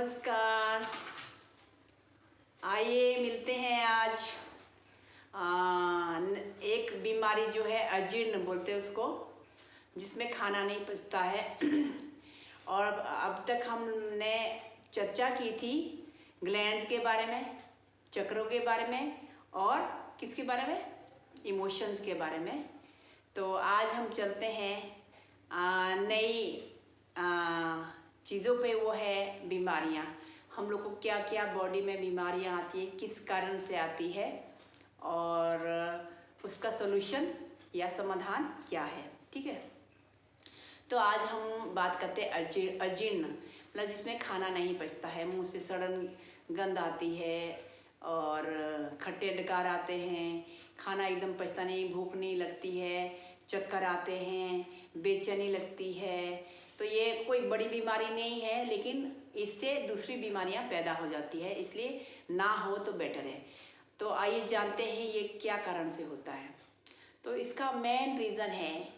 नमस्कार। आइए मिलते हैं आज। एक बीमारी जो है अजीर्ण बोलते हैं उसको, जिसमें खाना नहीं पचता है। और अब तक हमने चर्चा की थी ग्लैंड्स के बारे में, चक्रों के बारे में और किसके बारे में, इमोशंस के बारे में। तो आज हम चलते हैं नई चीज़ों पे, वो है बीमारियाँ। हम लोग को क्या क्या बॉडी में बीमारियाँ आती है, किस कारण से आती है और उसका सॉल्यूशन या समाधान क्या है। ठीक है, तो आज हम बात करते हैं अजीर्ण, मतलब जिसमें खाना नहीं पचता है, मुंह से सड़न गंध आती है और खट्टे डकार आते हैं, खाना एकदम पचता नहीं, भूख नहीं लगती है, चक्कर आते हैं, बेचैनी लगती है। तो ये कोई बड़ी बीमारी नहीं है, लेकिन इससे दूसरी बीमारियां पैदा हो जाती है, इसलिए ना हो तो बेटर है। तो आइए जानते हैं ये क्या कारण से होता है। तो इसका मेन रीज़न है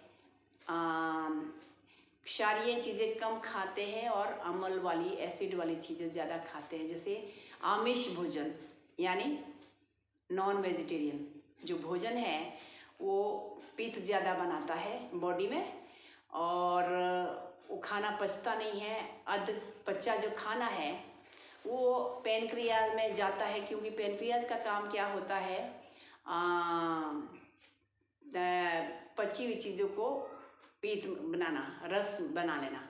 क्षारीय चीज़ें कम खाते हैं और अम्ल वाली, एसिड वाली चीज़ें ज़्यादा खाते हैं। जैसे आमिष भोजन यानी नॉन वेजिटेरियन जो भोजन है वो पित्त ज़्यादा बनाता है बॉडी में और वो खाना पचता नहीं है। अध पचा जो खाना है वो पेनक्रियाज में जाता है, क्योंकि पेनक्रियाज का काम क्या होता है, पची हुई चीज़ों को पीत बनाना, रस बना लेना।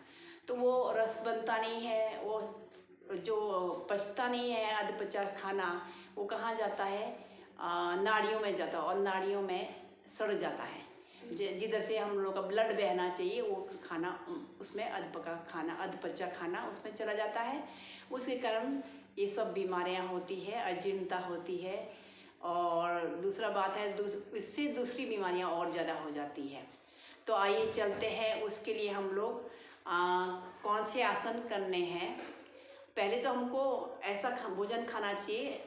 तो वो रस बनता नहीं है, वो जो पचता नहीं है अध पचा खाना, वो कहाँ जाता है, नाड़ियों में जाता है और नाड़ियों में सड़ जाता है। जिधर से हम लोग का ब्लड बहना चाहिए वो खाना उसमें अध पका खाना, अध पचा खाना उसमें चला जाता है। उसके कारण ये सब बीमारियां होती है, अजीर्णता होती है। और दूसरा बात है इससे दूसरी बीमारियां और ज़्यादा हो जाती है। तो आइए चलते हैं, उसके लिए हम लोग कौन से आसन करने हैं। पहले तो हमको ऐसा भोजन खाना चाहिए,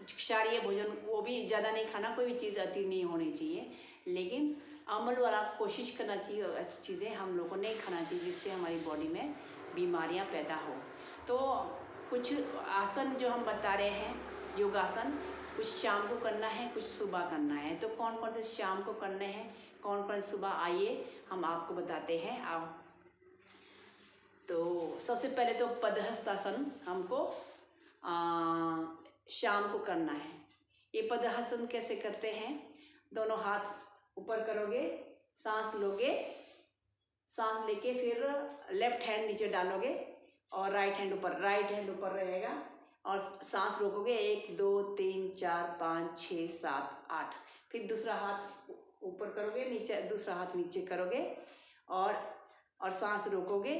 क्षारीय भोजन, वो भी ज़्यादा नहीं खाना, कोई भी चीज़ अति नहीं होनी चाहिए, लेकिन अम्ल वाला कोशिश करना चाहिए। ऐसी चीज़ें हम लोग को नहीं खाना चाहिए जिससे हमारी बॉडी में बीमारियां पैदा हो। तो कुछ आसन जो हम बता रहे हैं, योगासन, कुछ शाम को करना है, कुछ सुबह करना है। तो कौन कौन से शाम को करने हैं, कौन कौन सुबह, आइए हम आपको बताते हैं। आओ, तो सबसे पहले तो पदहस्तासन हमको शाम को करना है। ये पदहस्तासन कैसे करते हैं, दोनों हाथ ऊपर करोगे, सांस लोगे, सांस लेके फिर लेफ्ट हैंड नीचे डालोगे और राइट हैंड ऊपर रहेगा और सांस रोकोगे। 1 2 3 4 5 6 7 8, फिर दूसरा हाथ ऊपर करोगे, नीचे दूसरा हाथ नीचे करोगे और सांस रोकोगे।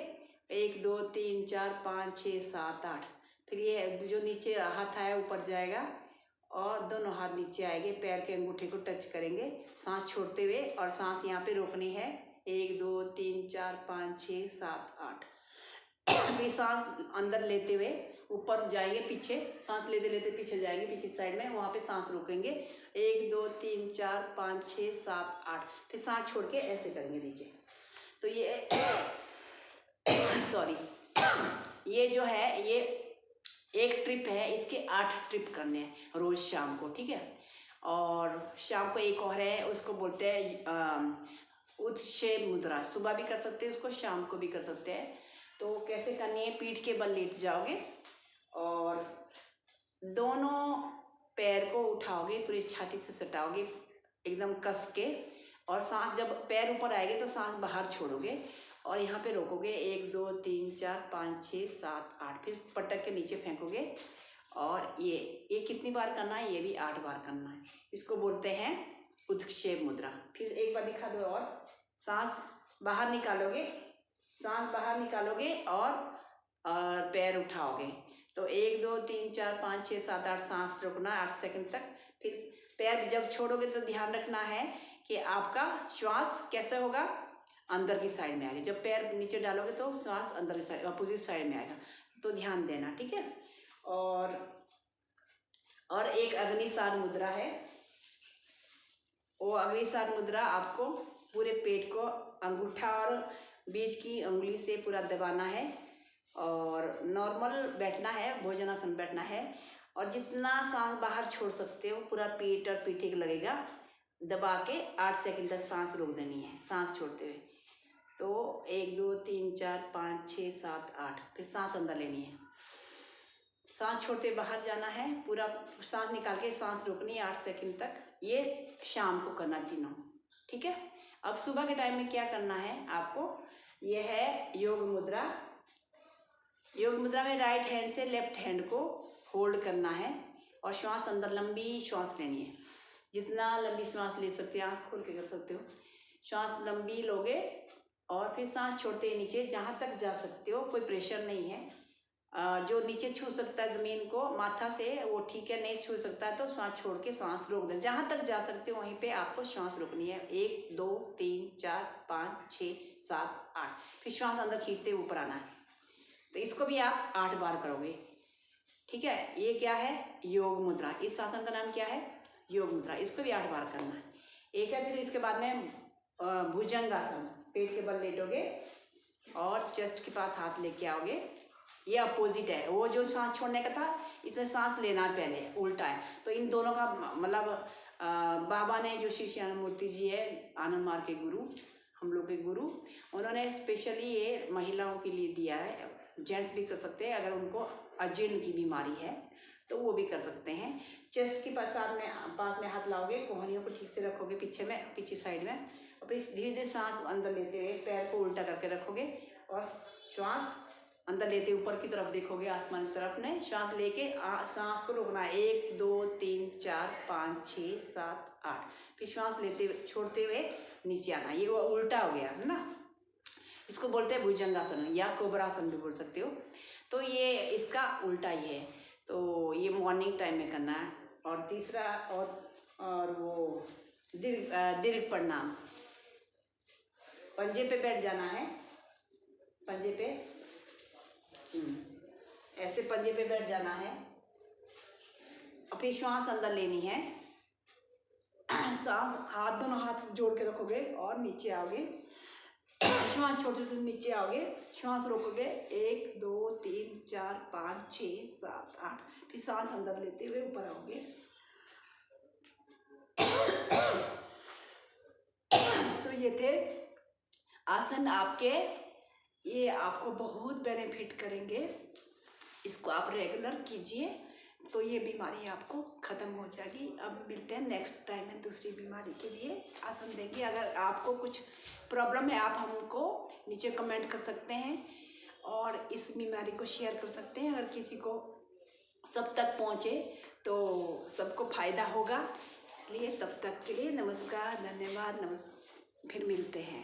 1 2 3 4 5 6 7 8, फिर ये जो नीचे हाथ आया ऊपर जाएगा और दोनों हाथ नीचे आएंगे, पैर के अंगूठे को टच करेंगे सांस छोड़ते हुए, और सांस यहाँ पे रोकनी है। 1 2 3 4 5 6 7 8, फिर सांस अंदर लेते हुए ऊपर जाएंगे, पीछे सांस लेते लेते पीछे जाएंगे, पीछे साइड में, वहाँ पे सांस रोकेंगे। 1 2 3 4 5 6 7 8, फिर सांस छोड़ के ऐसे करेंगे नीचे। तो ये सॉरी, ये जो है ये एक ट्रिप है, इसके 8 ट्रिप करने हैं रोज शाम को। ठीक है, और शाम को एक और है, उसको बोलते हैं उत्क्षेप मुद्रा। सुबह भी कर सकते हैं उसको, शाम को भी कर सकते हैं। तो कैसे करनी है, पीठ के बल लेट जाओगे और दोनों पैर को उठाओगे, पूरी छाती से सटाओगे एकदम कस के, और सांस जब पैर ऊपर आएगी तो सांस बाहर छोड़ोगे और यहाँ पे रोकोगे। 1 2 3 4 5 6 7 8, फिर पटक के नीचे फेंकोगे। और ये कितनी बार करना है, ये भी 8 बार करना है। इसको बोलते हैं उत्क्षेप मुद्रा। फिर एक बार दिखा दो, और सांस बाहर निकालोगे, सांस बाहर निकालोगे और पैर उठाओगे। तो 1 2 3 4 5 6 7 8, सांस रोकना 8 सेकंड तक। फिर पैर जब छोड़ोगे तो ध्यान रखना है कि आपका श्वास कैसे होगा, अंदर की साइड में आएगा। जब पैर नीचे डालोगे तो श्वास अंदर की साइड, अपोजिट साइड में आएगा, तो ध्यान देना। ठीक है, और एक अग्निसार मुद्रा है। वो अग्निसार मुद्रा आपको पूरे पेट को अंगूठा और बीच की उंगली से पूरा दबाना है और नॉर्मल बैठना है, भोजनासन बैठना है। और जितना सांस बाहर छोड़ सकते हो पूरा पेट और पीठी को लगेगा, दबा के 8 सेकंड तक सांस रोक देनी है सांस छोड़ते हुए। तो 1 2 3 4 5 6 7 8, फिर सांस अंदर लेनी है, सांस छोड़ते बाहर जाना है, पूरा सांस निकाल के सांस रोकनी है 8 सेकंड तक। ये शाम को करना तीनों, ठीक है। अब सुबह के टाइम में क्या करना है आपको, ये है योग मुद्रा। योग मुद्रा में राइट हैंड से लेफ्ट हैंड को होल्ड करना है और श्वास अंदर लंबी श्वास लेनी है। जितना लंबी श्वास ले सकते हैं, आँख खोल के कर सकते हो, श्वास लंबी लोगे और फिर सांस छोड़ते ही नीचे जहाँ तक जा सकते हो, कोई प्रेशर नहीं है। जो नीचे छू सकता है ज़मीन को माथा से वो ठीक है, नहीं छू सकता है तो श्वास छोड़ के सांस रोक दें, जहाँ तक जा सकते हो वहीं पे आपको श्वास रोकनी है। 1 2 3 4 5 6 7 8, फिर श्वास अंदर खींचते ऊपर आना है। तो इसको भी आप 8 बार करोगे, ठीक है। ये क्या है, योग मुद्रा। इस आसन का नाम क्या है, योग मुद्रा। इसको भी 8 बार करना है, एक है। फिर इसके बाद में भुजंगासन, पेट के बल लेटोगे और चेस्ट के पास हाथ लेके आओगे। ये अपोजिट है, वो जो सांस छोड़ने का था इसमें सांस लेना है पहले, उल्टा है। तो इन दोनों का मतलब बाबा ने, जो श्री श्याम मूर्ति जी है आनंद मार्ग के गुरु, हम लोग के गुरु, उन्होंने स्पेशली ये महिलाओं के लिए दिया है। जेंट्स भी कर सकते हैं, अगर उनको अजीर्ण की बीमारी है तो वो भी कर सकते हैं। चेस्ट के पास में हाथ लाओगे, कोहनियों को ठीक से रखोगे पीछे साइड में, और फिर धीरे धीरे सांस अंदर लेते हुए पैर को उल्टा करके रखोगे और श्वास अंदर लेते ऊपर की तरफ देखोगे, आसमान की तरफ नहीं, श्वास लेके सांस को रोकना है। 1 2 3 4 5 6 7 8, फिर श्वास लेते हुए छोड़ते हुए नीचे आना। ये उल्टा हो गया है ना, इसको बोलते हैं भुजंगासन या कोबरासन भी बोल सकते हो। तो ये इसका उल्टा ही है। तो ये मॉर्निंग टाइम में करना है। और तीसरा और वो दीर्घ प्रणाम, पंजे पे बैठ जाना है, पंजे पे ऐसे पंजे पे बैठ जाना है और फिर श्वास अंदर लेनी है। सांस दोनों हाथ जोड़ के रखोगे और नीचे आओगे, श्वास छोटे से नीचे आओगे, श्वास रोकोगे। 1 2 3 4 5 6 7 8, फिर सांस अंदर लेते हुए ऊपर आओगे। तो ये थे आसन आपके, ये आपको बहुत बेनिफिट करेंगे। इसको आप रेगुलर कीजिए तो ये बीमारी आपको ख़त्म हो जाएगी। अब मिलते हैं नेक्स्ट टाइम में दूसरी बीमारी के लिए आसन देंगे। अगर आपको कुछ प्रॉब्लम है आप हमको नीचे कमेंट कर सकते हैं और इस बीमारी को शेयर कर सकते हैं। अगर किसी को सब तक पहुँचे तो सबको फ़ायदा होगा। इसलिए तब तक के लिए नमस्कार, धन्यवाद, फिर मिलते हैं।